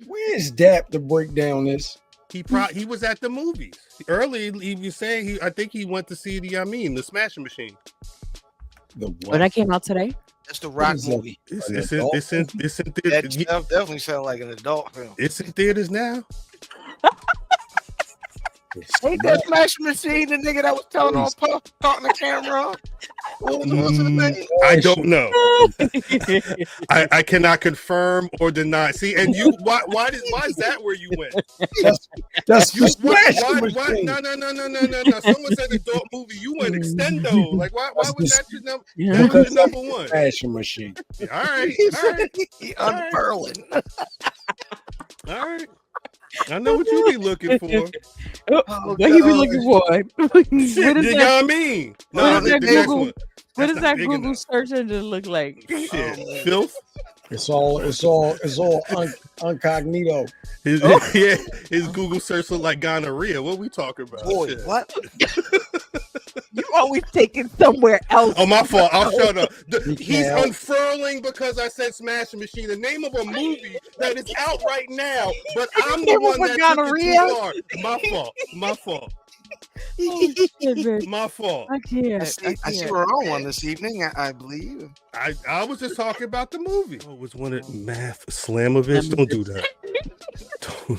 Where's Dap to break down this? He was at the movies early. He was saying I think he went to see the Smashing Machine. The When what? that came out today. That's the Rock movie. It's An in adult That stuff definitely sounds like an adult film. It's in theaters now. Ain't that Smash Machine the nigga that was telling on Puff talking to camera? I don't know. I cannot confirm or deny. See, and you why is that where you went? That's You, the why, Smashing why, Machine. No. Someone said adult movie. You went extendo. Like why was that your number? Yeah. That was your number one. Smashing Machine. All right. He unfurling. All right. I know what you be looking for. What you be looking for? What is You know that? what I mean? What is the that next Google? one. What That's does not that big Google enough. search engine look like? Shit, filth. It's all incognito. His Google search look like gonorrhea. What we talking about? Boy, Shit. what? You always taking somewhere else. Oh, my fault. I'll shut up. You He's can't. unfurling because I said Smashing Machine, the name of a movie that is out right now, but I'm the one that took it too far. My fault. Oh, shit, bitch. My fault. I can't. I see we're on one this evening, I believe. I was just talking about the movie. Oh, it was one of Math Slamovich. Don't do that.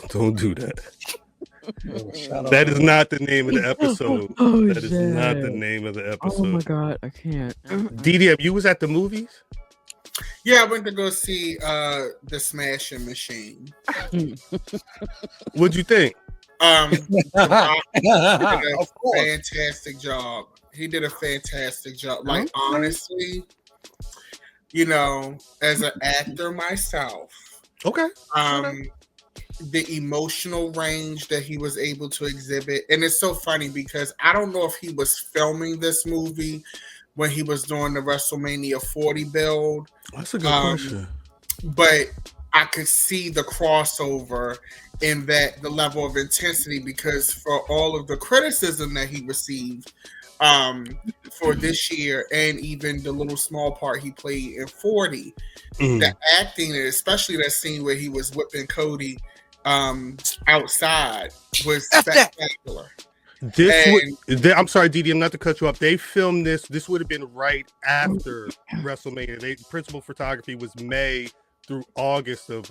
Don't do that. Shut up. That is not the name of the episode. Oh, That is not the shit. name of the Oh my episode. god, I can't. DDM, you was at the movies? Yeah, I went to go see the Smashing Machine. What'd you think? The Rock did a Of course. fantastic job. He did a fantastic job. Like honestly, you know, as an actor myself, Okay. the emotional range that he was able to exhibit, and it's so funny because I don't know if he was filming this movie when he was doing the WrestleMania 40 build, That's a good question. but I could see the crossover in that the level of intensity, because for all of the criticism that he received for this year, and even the little small part he played in 40, the acting, and especially that scene where he was whipping Cody outside, was spectacular. I'm sorry, DDM, not to cut you off. They filmed this. This would have been right after WrestleMania. Principal photography was May through August of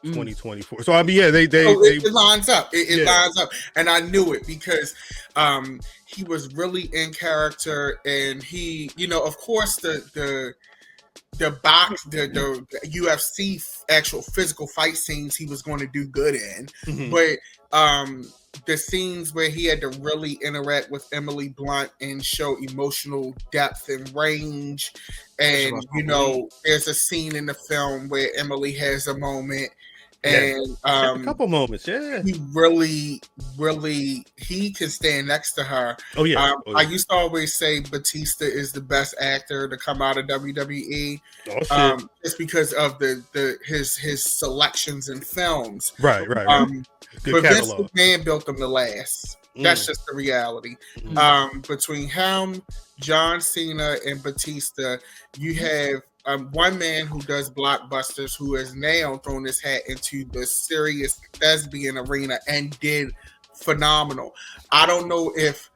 2024. So I mean, yeah, it lines up. It Yeah. lines up, and I knew it because he was really in character, and he, you know, of course, the UFC actual physical fight scenes he was going to do good in, but the scenes where he had to really interact with Emily Blunt and show emotional depth and range, and you know, there's a scene in the film where Emily has a moment, and a couple moments, yeah. he really he can stand next to her. Oh yeah. I used to always say Batista is the best actor to come out of WWE, Oh shit. just because of his selections in films. Right. Good But Vince catalog. McMahon built them to last. That's just the reality. Between him, John Cena, and Batista, you have one man who does blockbusters who has now thrown his hat into the serious thespian arena and did phenomenal. I don't know if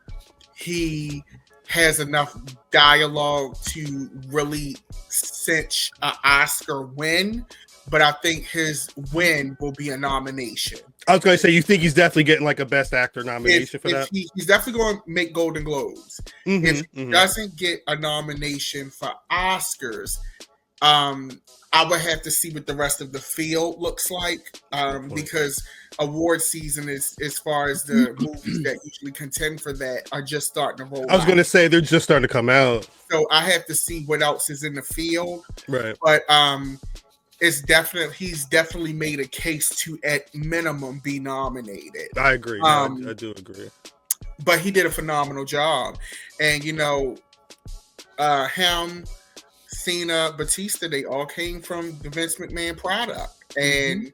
he has enough dialogue to really cinch an Oscar win, but I think his win will be a nomination. I was going to say, you think he's definitely getting like a Best Actor nomination for that? He's definitely going to make Golden Globes. If he doesn't get a nomination for Oscars, I would have to see what the rest of the field looks like, because award season is, as far as the movies that usually contend for that, are just starting to roll. I was going to say they're just starting to come out. So I have to see what else is in the field. Right. But he's definitely made a case to at minimum be nominated. I agree. I do agree. But he did a phenomenal job, and you know, him, Cena, Batista, they all came from the Vince McMahon product, and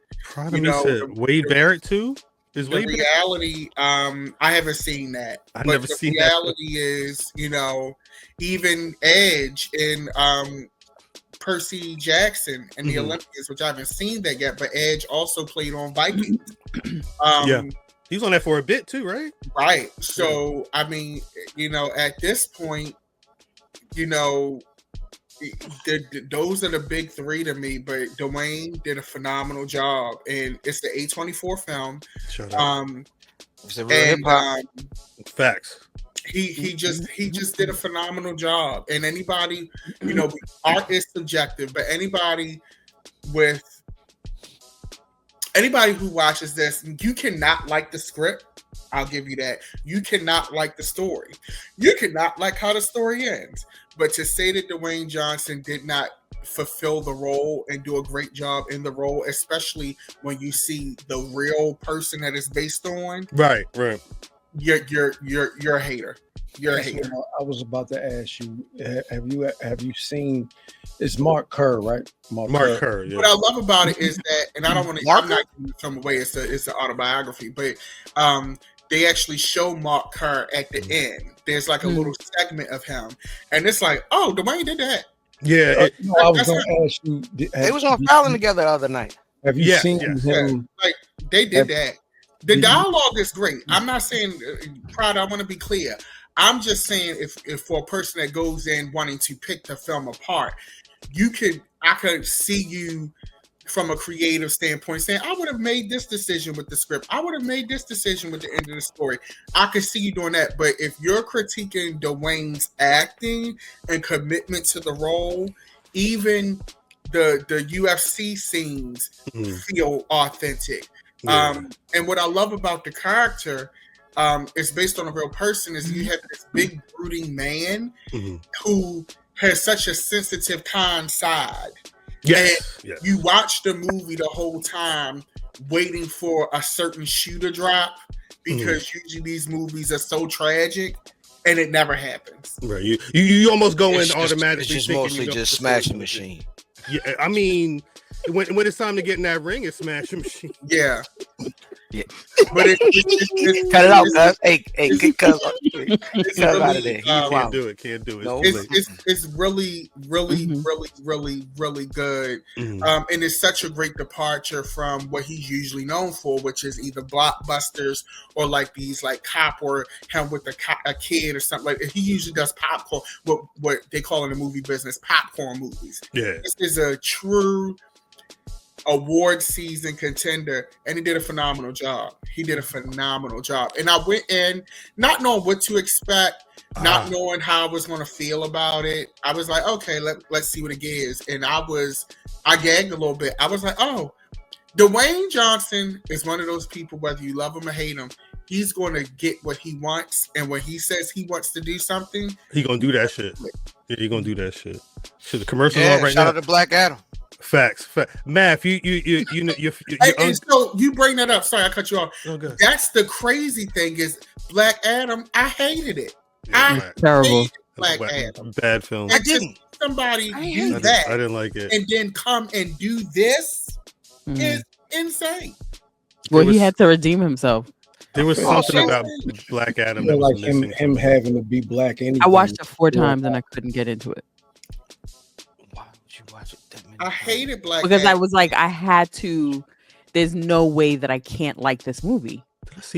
You know, Wade Barrett too. Is the Wade reality, I haven't seen that. I've never seen that. The reality is, you know, even Edge in Percy Jackson and the Olympians, which I haven't seen that yet, but Edge also played on Vikings. Yeah, he was on that for a bit too, right? Right. So I mean, at this point, those are the big three to me. But Dwayne did a phenomenal job, and it's the A24 film. Shut up. It's a real hip-hop. Facts. He just did a phenomenal job. And anybody, art is subjective, but anybody who watches this, you cannot like the script. I'll give you that. You cannot like the story. You cannot like how the story ends. But to say that Dwayne Johnson did not fulfill the role and do a great job in the role, especially when you see the real person that it's based on, right. You're a hater. You're a hater. I was about to ask you, have you seen? It's Mark Kerr, right? Mark Kerr. Yeah. What I love about it is that, and I don't want to. I'm not giving some away. It's an autobiography, but they actually show Mark Kerr at the end. There's like a little segment of him, and it's like, oh, Dwayne did that. Yeah, I was going to ask you. They was on Fallon together the other night. Have you seen him? Yeah. Like they did that. The dialogue is great. I'm not saying Prada. I want to be clear. I'm just saying if for a person that goes in wanting to pick the film apart, I could see you from a creative standpoint saying, I would have made this decision with the script. I would have made this decision with the end of the story. I could see you doing that. But if you're critiquing Dwayne's acting and commitment to the role, even the UFC scenes feel authentic. Yeah. And what I love about the character is based on a real person is you have this big brooding man who has such a sensitive, kind side. Yes. You watch the movie the whole time waiting for a certain shoe to drop because usually these movies are so tragic and it never happens. Right. You almost go in automatically. It's just mostly just Smash Machine. Yeah, I mean, when it's time to get in that ring, it's Smash Machine. Yeah. Yeah. But cut it out, guys. Hey, get cut out of there. Can't do it. No. It's really, really, really, really, really good. And it's such a great departure from what he's usually known for, which is either blockbusters or like these like cop or him with a kid or something like that. He usually does popcorn, what they call in the movie business popcorn movies. Yeah. This is a true award season contender, and he did a phenomenal job. And I went in not knowing what to expect, not knowing how I was going to feel about it. I was like, okay, let's see what it is. And I gagged a little bit. I was like, oh, Dwayne Johnson is one of those people, whether you love him or hate him, he's going to get what he wants. And when he says he wants to do something, he going to do that shit. Yeah, he going to do that shit. So the commercial's on right shout now. out to Black Adam. Facts. Math, you so you bring that up. Sorry, I cut you off. Okay. That's the crazy thing is Black Adam. I hated it. Terrible. Black Adam. Bad film. I didn't. Somebody do that. I didn't like it. And then come and do this is insane. Well, he had to redeem himself. There was something about Black Adam that was like him having to be black. Anyway. I watched it 4 times and I couldn't get into it. Why would you watch it that many I hated Black because Adam. I was like, I had to. There's no way that I can't like this movie.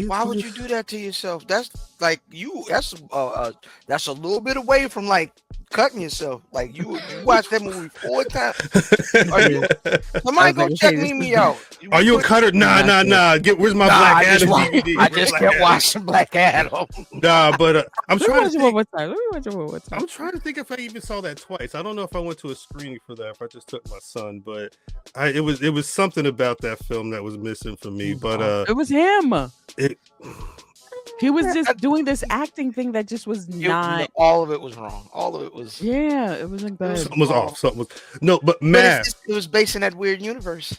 Why would you do that to yourself? That's like that's a little bit away from like cutting yourself. Like you watch that movie 4 times. Somebody go check me out. Are you a cutter? Nah. Where's my Black Adam DVD? I just kept watching Black Adam. Nah, but I'm trying to think. Let me watch it one more time. I'm trying to think if I even saw that twice. I don't know if I went to a screening for that. If I just took my son, but it was something about that film that was missing for me. But it was him. He was just doing this acting thing that just was not. All of it was wrong. All of it was. Yeah, it wasn't good. Something was off. But Matt. It was based in that weird universe.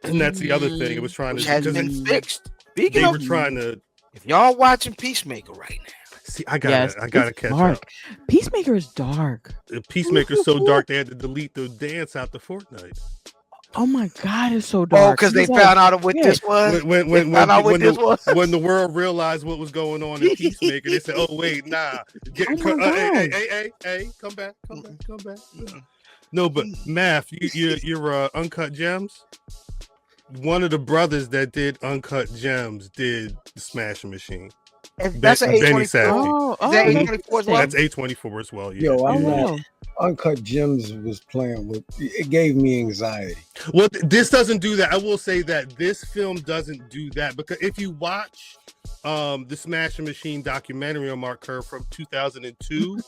And that's the other thing. It was trying to. Has been fixed. They were trying to. If y'all watching Peacemaker right now. See, I gotta catch up. Peacemaker is dark. Peacemaker's so dark they had to delete the dance out the Fortnite. Oh my God, it's so dark. Oh, because they found out what this was. When the world realized what was going on in Peacemaker, they said, "Oh wait, nah, hey, come back." No, but Math, you're Uncut Gems. One of the brothers that did Uncut Gems did the Smashing Machine. That's an Benny A24. Safdie. Is that A24 as well? That's A24 as well. Yeah. Yo, I'm Oh, not. Uncut Gems was playing with. It gave me anxiety. Well, this doesn't do that. I will say that this film doesn't do that, because if you watch the Smashing Machine documentary on Mark Kerr from 2002,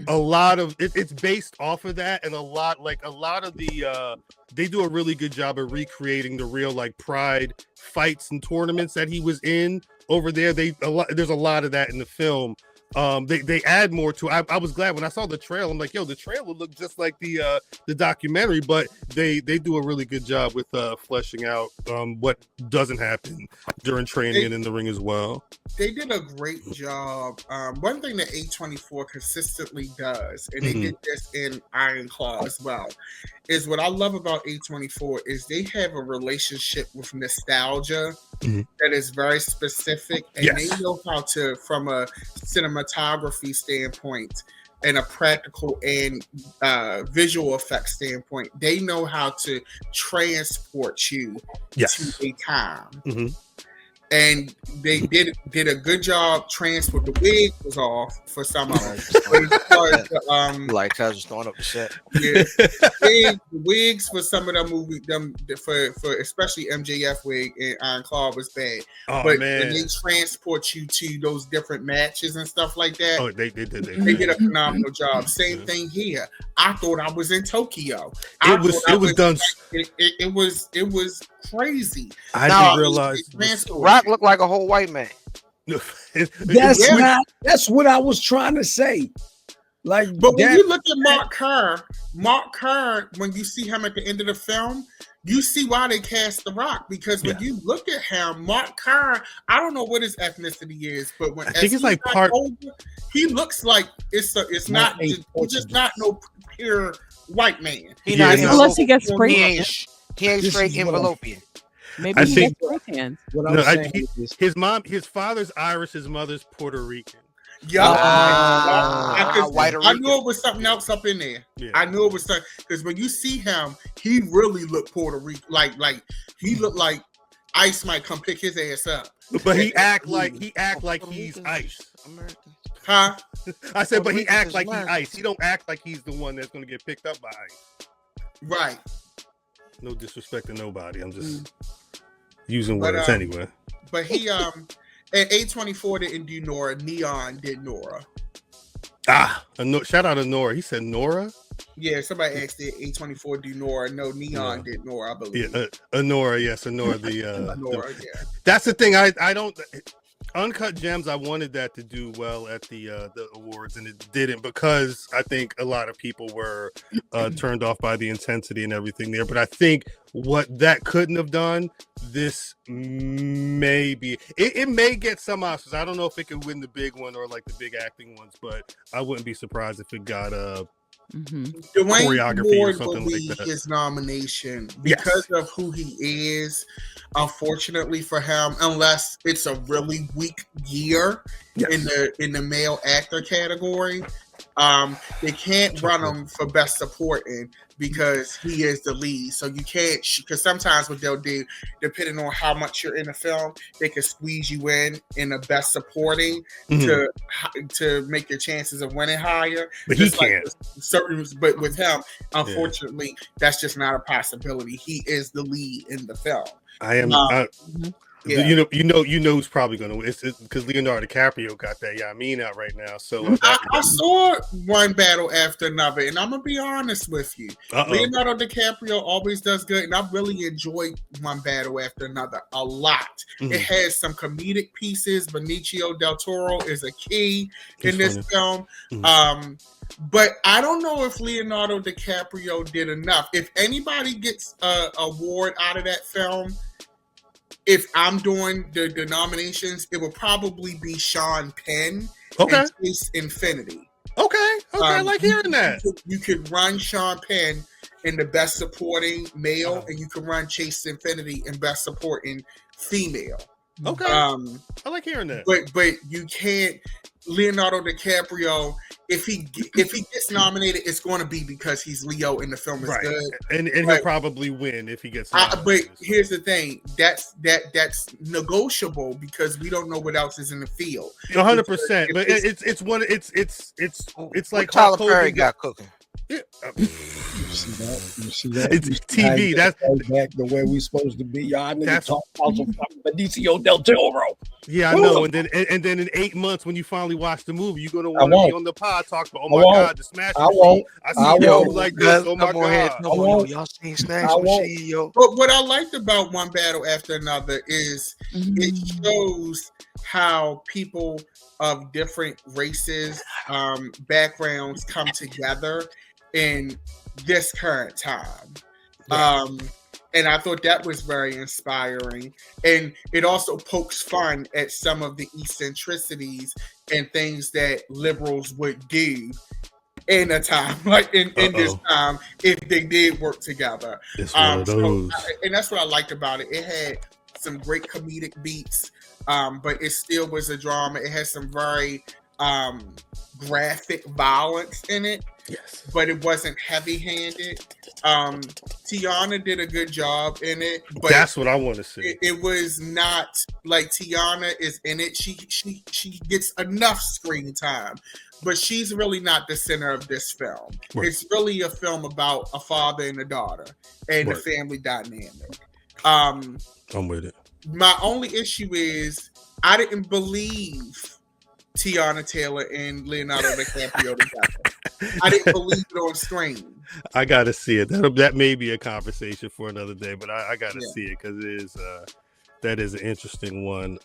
a lot of it's based off of that, and a lot of the they do a really good job of recreating the real like Pride fights and tournaments that he was in over there. There's a lot of that in the film. They add more to it. I was glad when I saw the trailer. I'm like, yo, the trailer looked just like the documentary, but they do a really good job with fleshing out what doesn't happen during training and in the ring as well. They did a great job. One thing that A24 consistently does, and they did this in Iron Claw as well, is what I love about A24 is they have a relationship with nostalgia that is very specific, and they know how to, from a cinematography standpoint and a practical and visual effects standpoint, they know how to transport you to a time. And they did a good job. Transport. The wig was off for some of them. Like I was throwing up the set. Yeah, the wigs for some of the movie, for especially MJF wig and Iron Claw was bad. Oh, but man. when they transport you to those different matches and stuff like that, they did. They did a phenomenal job. Same thing here. I thought I was in Tokyo. It was done. It was crazy. I didn't realize. Rock looked like a whole white man. That's what I was trying to say. Like, but when you look at Mark Kerr, when you see him at the end of the film, you see why they cast The Rock, because when you look at him, Mark Kerr, I don't know what his ethnicity is, but when I think it's like part. Older, he looks like it's not he's just not no pure white man. Unless he gets spray he ain't straight envelopian. Maybe I he think gets spray tan. His father's Irish, his mother's Puerto Rican. Yeah, I knew it was something else up in there. Yeah. I knew it was something, because when you see him, he really looked Puerto Rican. Like he looked like Ice might come pick his ass up. But he act like he's Ice. Huh? I said, but he act like he's Ice. He don't act like he's the one that's going to get picked up by Ice. Right. No disrespect to nobody. I'm just using words anyway. But he and A24 didn't do Nora. Neon did Nora. Shout out to Nora. He said Nora. Yeah, somebody asked did A24 do Nora. No, Neon did Nora, I believe. Yeah, Nora. Yes, Nora. Nora. That's the thing. I don't. Uncut Gems, I wanted that to do well at the awards, and it didn't, because I think a lot of people were turned off by the intensity and everything there. But I think what that couldn't have done, this may be. It may get some Oscars. I don't know if it could win the big one or like the big acting ones, but I wouldn't be surprised if it got choreography or something like that. His nomination because of who he is. Unfortunately for him, unless it's a really weak year in the male actor category, they can't run him for best supporting because he is the lead. So you can't, because sometimes what they'll do, depending on how much you're in the film, they can squeeze you in the best supporting to make your chances of winning higher. But he can't. But with him, unfortunately, that's just not a possibility. He is the lead in the film. I am. You know who's probably going to win. It's because Leonardo DiCaprio got that out right now. So I saw one battle after another, and I'm gonna be honest with you. Leonardo DiCaprio always does good, and I really enjoyed one battle after another a lot. It has some comedic pieces. Benicio del Toro is a key in this film. But I don't know if Leonardo DiCaprio did enough. If anybody gets an award out of that film, if I'm doing the nominations, it will probably be Sean Penn and Chase Infinity. Okay, I like hearing that. You could run Sean Penn in the best supporting male, and you can run Chase Infinity in best supporting female. Okay. I like hearing that. But you can't. Leonardo DiCaprio, if he gets nominated, it's going to be because he's Leo and the film is good, and he'll probably win if he gets nominated. But here's the thing: that's negotiable because we don't know what else is in the field. 100%. But it's like Tyler Perry got cooking. Yeah. You see that? It's TV. That's back the way we supposed to be. Y'all niggas talk about some fucking Benicio del Toro. Yeah, I know. And then in 8 months, when you finally watch the movie, you're gonna want to be on the pod talk about, oh my God, the Smash Machine. I won't. I see you like this. Oh my God. Y'all seen Smash Machine, yo. But what I liked about One Battle After Another is it shows how people of different races, backgrounds come together in this current time. And I thought that was very inspiring. And it also pokes fun at some of the eccentricities and things that liberals would do in a time like in this time if they did work together. It's one of those. And that's what I liked about it. It had some great comedic beats, but it still was a drama. It had some very graphic violence in it. Yes, but it wasn't heavy-handed. Tiana did a good job in it, but that's what I want to see. It was not like Tiana is in it. She gets enough screen time, but she's really not the center of this film. Right. It's really a film about a father and a daughter and the family dynamic. I'm with it. My only issue is I didn't believe Tiana Taylor and Leonardo DiCaprio together. I didn't believe it on screen. I gotta see it. That may be a conversation for another day, but I gotta see it because it is that is an interesting one.